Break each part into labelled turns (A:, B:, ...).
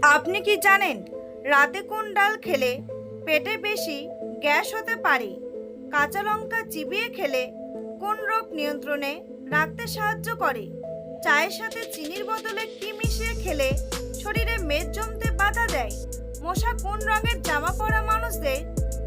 A: আপনি কি জানেন রাতে কোন ডাল খেলে পেটে বেশি গ্যাস হতে পারে? কাঁচা লঙ্কা চিবিয়ে খেলে কোন রোগ নিয়ন্ত্রণে রাখতে সাহায্য করে? চায়ের সাথে চিনির বদলে কি মিশিয়ে খেলে শরীরে মেদ জমতে বাধা দেয়? মশা কোন রঙের জামা পরা মানুষদের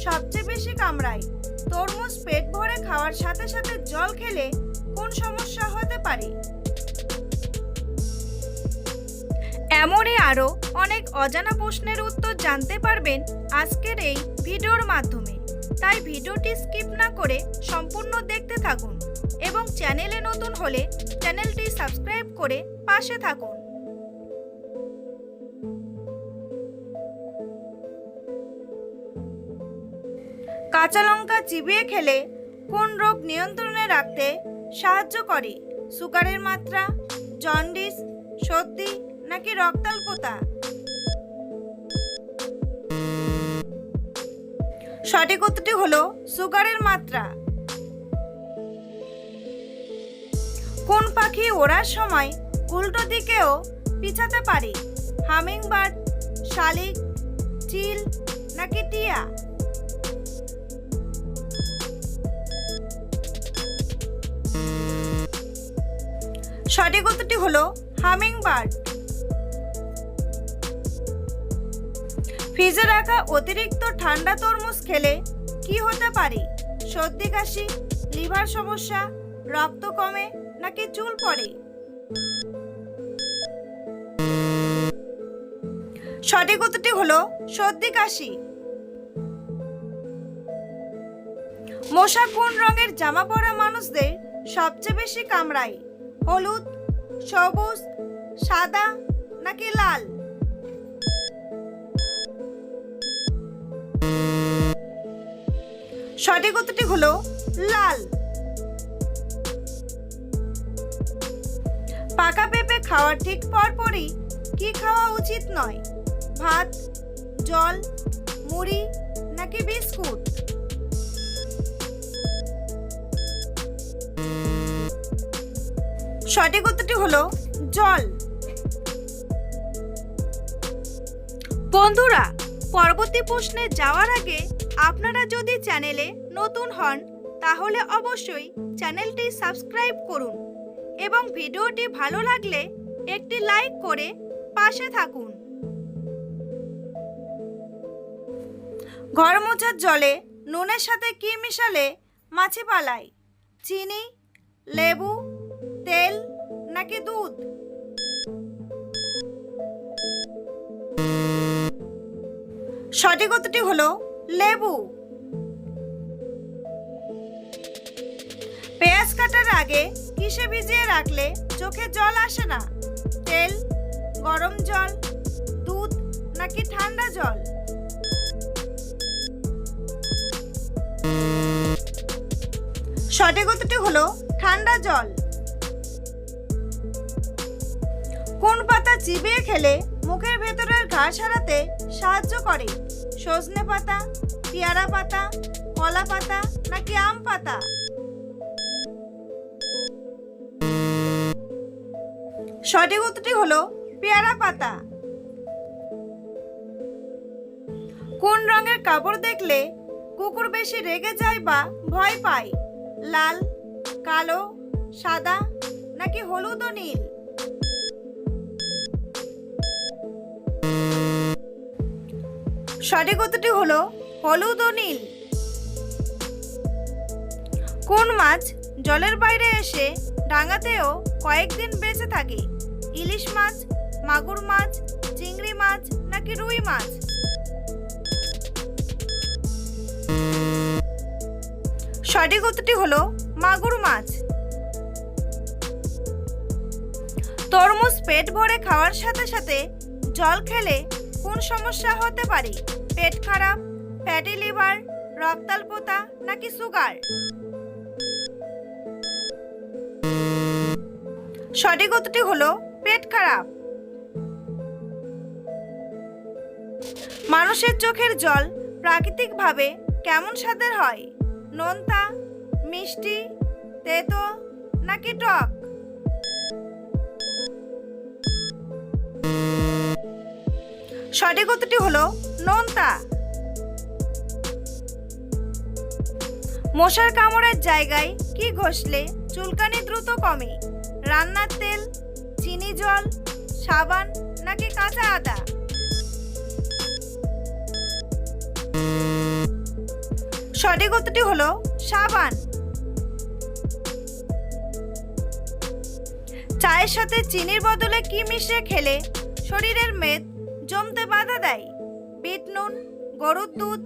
A: সবচেয়ে বেশি কামড়ায়? তরমুজ পেট ভরে খাওয়ার সাথে সাথে জল খেলে কোন সমস্যা হতে পারে? এমনই আরও অনেক অজানা প্রশ্নের উত্তর জানতে পারবেন আজকের এই ভিডিওর মাধ্যমে। তাই ভিডিওটি স্কিপ না করে সম্পূর্ণ দেখতে থাকুন এবং চ্যানেলে নতুন হলে চ্যানেলটি সাবস্ক্রাইব করে পাশে থাকুন। কাঁচা লঙ্কা চিবিয়ে খেলে কোন রোগ নিয়ন্ত্রণে রাখতে সাহায্য করে? সুগারের মাত্রা, জন্ডিস, সর্দি নাকি রক্তাল্পতা? সঠিক উত্তরটি হলো সুগারের মাত্রা। কোন পাখি ওড়ার সময় উল্টো দিকেও পিছাতে পারে? হামিংবার্ড, শালিক, চিল নাকি টিয়া? সঠিক উত্তরটি হলো হামিংবার্ড। ফ্রিজে রাখা অতিরিক্ত ঠান্ডা তরমুজ খেলে কি হতে পারে? সর্দি কাশি, লিভার সমস্যা, রক্ত কমে নাকি চুল পড়ে? সঠিক উত্তরটি হলো সর্দি কাশি। মশা কোন রঙের জামা পরা মানুষদের সবচেয়ে বেশি কামড়ায়? হলুদ, সবুজ, সাদা নাকি লাল? সঠিক উত্তরটি হলো লাল। পাকা পেঁপে খাওয়ার ঠিক পরপরই কি খাওয়া উচিত নয়? ভাত, জল, মুড়ি নাকি বিস্কুট? সঠিক উত্তরটি হলো জল। বন্ধুরা, পরবর্তী প্রশ্নে যাওয়ার আগে আপনারা যদি চ্যানেলে নতুন হন তাহলে অবশ্যই চ্যানেলটি সাবস্ক্রাইব করুন এবং ভিডিওটি ভালো লাগলে একটি লাইক করে পাশে থাকুন। ঘর মোছার জলে নুনের সাথে কি মিশালে মাছি পালায়? চিনি, লেবু, তেল নাকি দুধ? সঠিক উত্তরটি হলো লেবু। পেঁয়াজ কাটার আগে কিসে ভিজিয়ে রাখলে চোখে জল আসে না? তেল, গরম জল, দুধ নাকি ঠান্ডা জল? সঠিক উত্তরটি হলো ঠান্ডা জল। কোন পাতা চিবিয়ে খেলে মুখের ভেতরের ঘা সারাতে সাহায্য করে? সজনে পাতা, পেয়ারা পাতা, কলা পাতা নাকি আম পাতা? সঠিক উত্তরটি হলো পেয়ারা পাতা। কোন রঙের কাপড় দেখলে কুকুর বেশি রেগে যায় বা ভয় পায়? লাল, কালো, সাদা নাকি হলুদ ও নীল? সঠিক উত্তরটি হলো হলুদ ও নীল। কোন মাছ জলের বাইরে এসে ডাঙাতেও কয়েকদিন বেঁচে থাকে? ইলিশ মাছ, মাগুর মাছ, চিংড়ি মাছ নাকি রুই মাছ? সঠিক উত্তরটি হলো মাগুর মাছ। তরমুজ পেট ভরে খাওয়ার সাথে সাথে জল খেলে কোন সমস্যা হতে পারে? পেট খারাপ, ফ্যাটি লিভার, রক্তাল্পতা নাকি সুগার? সঠিক উত্তরটি হলো পেট খারাপ। মানুষের চোখের জল প্রাকৃতিকভাবে কেমন স্বাদের হয়? নোনতা, মিষ্টি, তেতো নাকি টক? সঠিক উত্তরটি হলো নোনতা। মশার কামড়ের জায়গায় কি ঘষলে চুলকানি দ্রুত কমে? রান্নার তেল, চিনি জল, সাবান নাকি কাঁচা আদা? সঠিক উত্তরটি হলো সাবান। চায়ের সাথে চিনির বদলে কি মিশিয়ে খেলে শরীরের মেদ জমতে বাধা দেয়? বিট নুন, গরুর দুধ,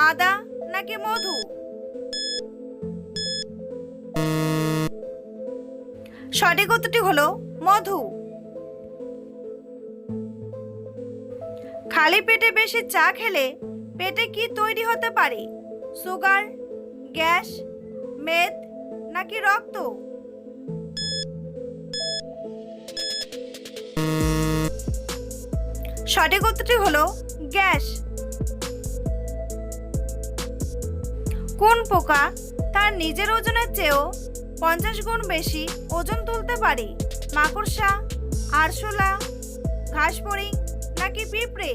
A: আদা নাকি মধু? সঠিক উত্তরটি হলো মধু। খালি পেটে বেশি চা খেলে পেটে কি তৈরি হতে পারে? সুগার, গ্যাস, মেদ নাকি রক্ত? সঠিক উত্তরটি হলো গ্যাস। কোন পোকা তার নিজের ওজনের চেয়েও 50 গুণ বেশি ওজন তুলতে পারে? মাকড়সা, আরশোলা, ঘাসফড়িং নাকি পিঁপড়ে?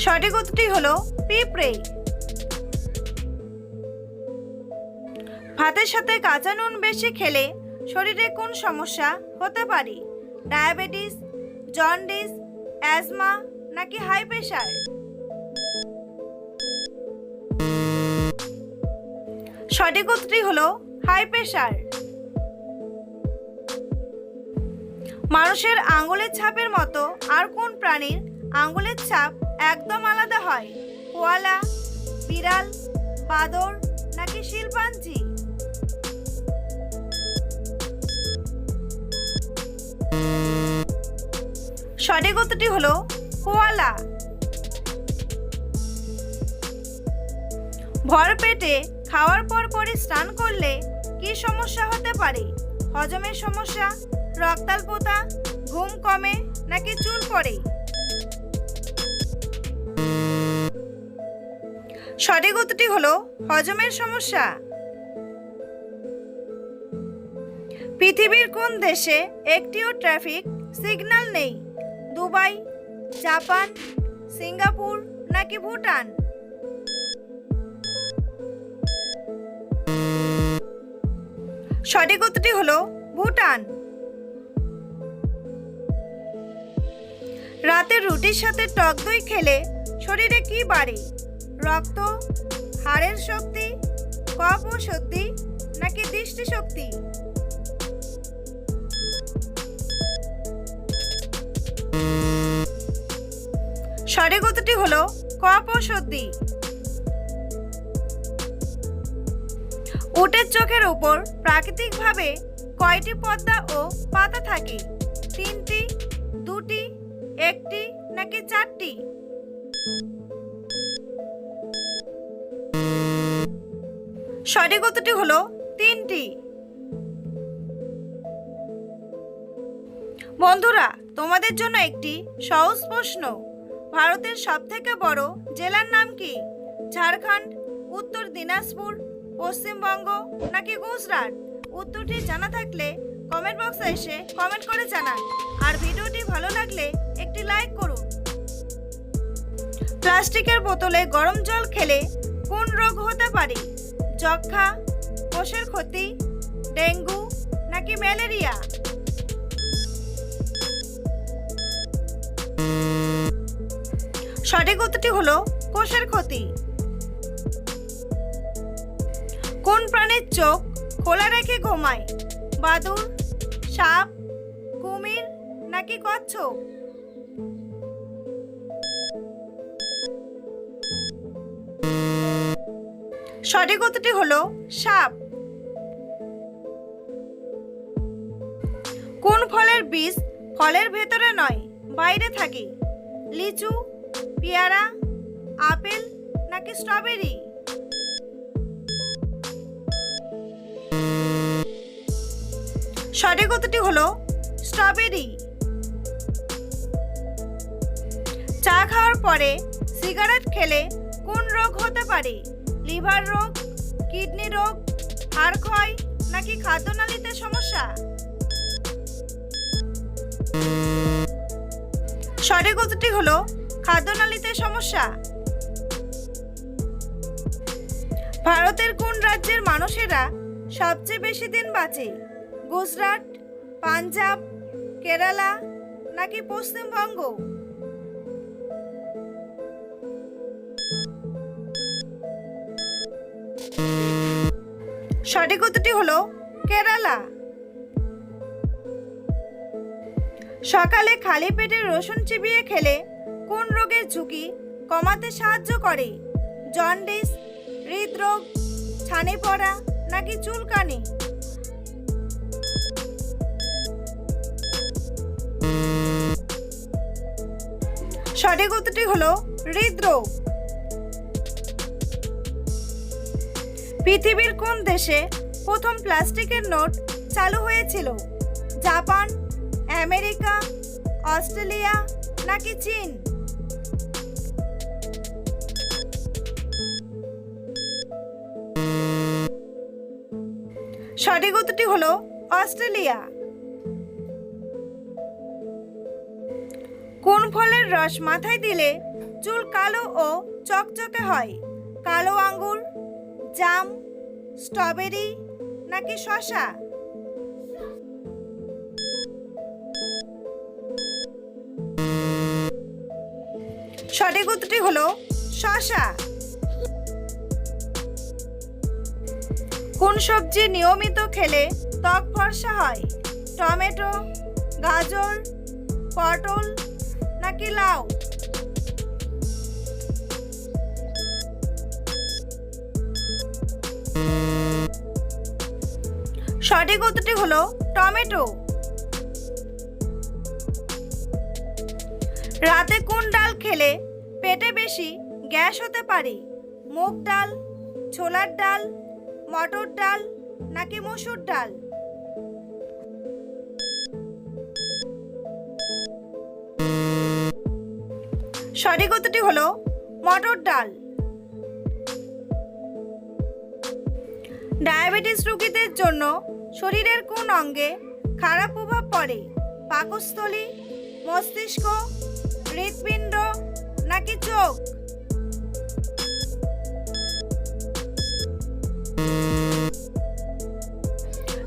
A: সঠিক উত্তরটি হলো পিঁপড়ে। ভাতের সাথে কাঁচা নুন বেশি খেলে শরীরে কোন সমস্যা হতে পারে? ডায়াবেটিস, জন্ডিস, অ্যাজমা নাকি হাই প্রেশার? সঠিক উত্তরটি হলো হাই প্রেশার। মানুষের আঙ্গুলের ছাপের মতো আর কোন প্রাণীর আঙ্গুলের ছাপ একদম আলাদা হয়? কোয়ালা, বিড়াল, বাদর নাকি শিম্পাঞ্জি? সঠিক উত্তরটি হলো কোয়ালা। ভর পেটে খাওয়ার পর পরই স্নান করলে কি সমস্যা হতে পারে? হজমের সমস্যা, রক্তাল্পতা, ঘুম কমে নাকি চুল পড়ে? সঠিক উত্তরটি হলো হজমের সমস্যা। পৃথিবীর কোন দেশে একটিও ট্রাফিক সিগন্যাল নেই? দুবাই, জাপান, সিঙ্গাপুর নাকি ভুটান? সঠিক উত্তরটি হলো ভুটান। রাতে রুটির সাথে টক দই খেলে শরীরে কি বাড়ে? রক্ত, হাড়ের শক্তি, কফ ও সর্দি নাকি দৃষ্টিশক্তি? সঠিক উত্তরটি হলো কফ ও সর্দি। উটের চোখের উপর প্রাকৃতিকভাবে কয়টি পর্দা ও পাতা থাকে? 3টি, 2টি, 1টি নাকি 4টি? সঠিক উত্তরটি হলো 3টি। বন্ধুরা, তোমাদের জন্য একটি সহজ প্রশ্ন। ভারতের সবথেকে বড় জেলার নাম কি? ঝাড়খণ্ড, উত্তর দিনাজপুর, পশ্চিমবঙ্গ নাকি গুজরাট? উত্তরটি জানা থাকলে কমেন্ট বক্সে এসে কমেন্ট করে জানান। আর ভিডিওটি ভালো লাগলে একটি লাইক করুন। প্লাস্টিকের বোতলে গরম জল খেলে কোন রোগ হতে পারে? যক্ষ্মা, কোষের ক্ষতি, ডেঙ্গু নাকি ম্যালেরিয়া? সঠিক উত্তরটি হলো কোষের ক্ষতি। কোন প্রাণীর চোখ খোলা রেখে ঘুমায়? বাদুড়, সাপ, কুমির নাকি কচ্ছপ? সঠিক উত্তরটি হলো সাপ। কোন ফলের বীজ ফলের ভেতরে নয় বাইরে থাকে? লিচু, পেয়ারা, আপেল নাকি স্ট্রবেরি? সঠিক উত্তরটি হলো স্ট্রবেরি। চা খাওয়ার পরে সিগারেট খেলে কোন রোগ হতে পারে? লিভার রোগ, কিডনি রোগ, হাড় ক্ষয় নাকি খাদ্যনালীতে সমস্যা? সমস্যা। সঠিক উত্তরটি হলো খাদ্যনালীতে সমস্যা। ভারতের কোন রাজ্যের মানুষেরা সবচেয়ে বেশি দিন বাঁচে? গুজরাট, পাঞ্জাব, কেরালা নাকি পশ্চিমবঙ্গ? সঠিক উত্তরটি হলো কেরালা। সকালে খালি পেটে রসুন চিবিয়ে খেলে কোন রোগের ঝুঁকি কমাতে সাহায্য করে? জন্ডিস, হৃদরোগ, ছানি পড়া নাকি চুলকানি? সঠিক উত্তরটি হলো হৃদরোগ। পৃথিবীর কোন দেশে প্রথম প্লাস্টিকের নোট চালু হয়েছিল? জাপান, আমেরিকা, অস্ট্রেলিয়া নাকি চীন? সঠিক উত্তরটি হলো অস্ট্রেলিয়া। কোন ফলের রস মাথায় দিলে চুল কালো ও চকচকে হয়? কালো আঙ্গুর, জাম, স্ট্রবেরি নাকি শসা? সঠিক উত্তরটি হলো শসা। কোন সবজি নিয়মিত খেলে ত্বক ফর্সা হয়? টমেটো, গাজর, পটল নাকি লাউ? সঠিক উত্তরটি হলো টমেটো। রাতে কোন ডাল খেলে পেটে বেশি গ্যাস হতে পারে? মুগ ডাল, ছোলার ডাল, মটর ডাল নাকি মসুর ডাল? সঠিক উত্তরটি হলো মটর ডাল। ডায়াবেটিস রোগীদের জন্য শরীরের কোন অঙ্গে খারাপ প্রভাব পড়ে? পাকস্থলী, মস্তিষ্ক, হৃৎপিণ্ড নাকি চোখ?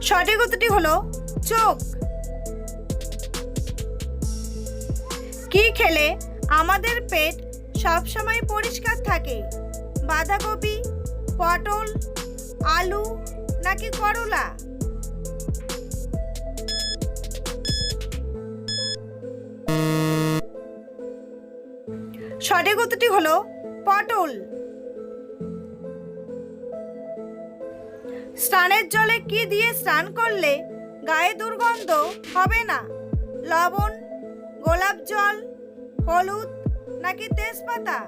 A: সঠিক উত্তরটি হলো চোখ। কি খেলে আমাদের পেট সবসময় পরিষ্কার থাকে? বাঁধাকপি, পটল, আলু নাকি করলা? সঠিক উত্তরটি হলো পটল। স্নানের জলে কি দিয়ে স্নান করলে গায়ে দুর্গন্ধ হবে না? লবণ, গোলাপ জল, হলুদ নাকি তেজপাতা?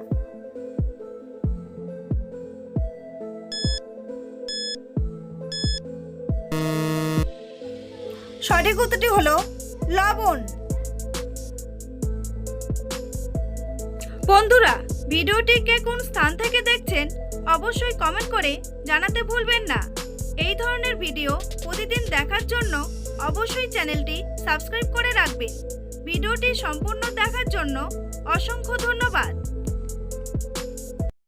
A: সঠিক উত্তরটি হলো লবণ। বন্ধুরা, ভিডিওটি কে কোন স্থান থেকে দেখছেন অবশ্যই কমেন্ট করে জানাতে ভুলবেন না। এই ধরনের ভিডিও প্রতিদিন দেখার জন্য অবশ্যই চ্যানেলটি সাবস্ক্রাইব করে রাখবেন। ভিডিওটি সম্পূর্ণ দেখার জন্য অসংখ্য ধন্যবাদ।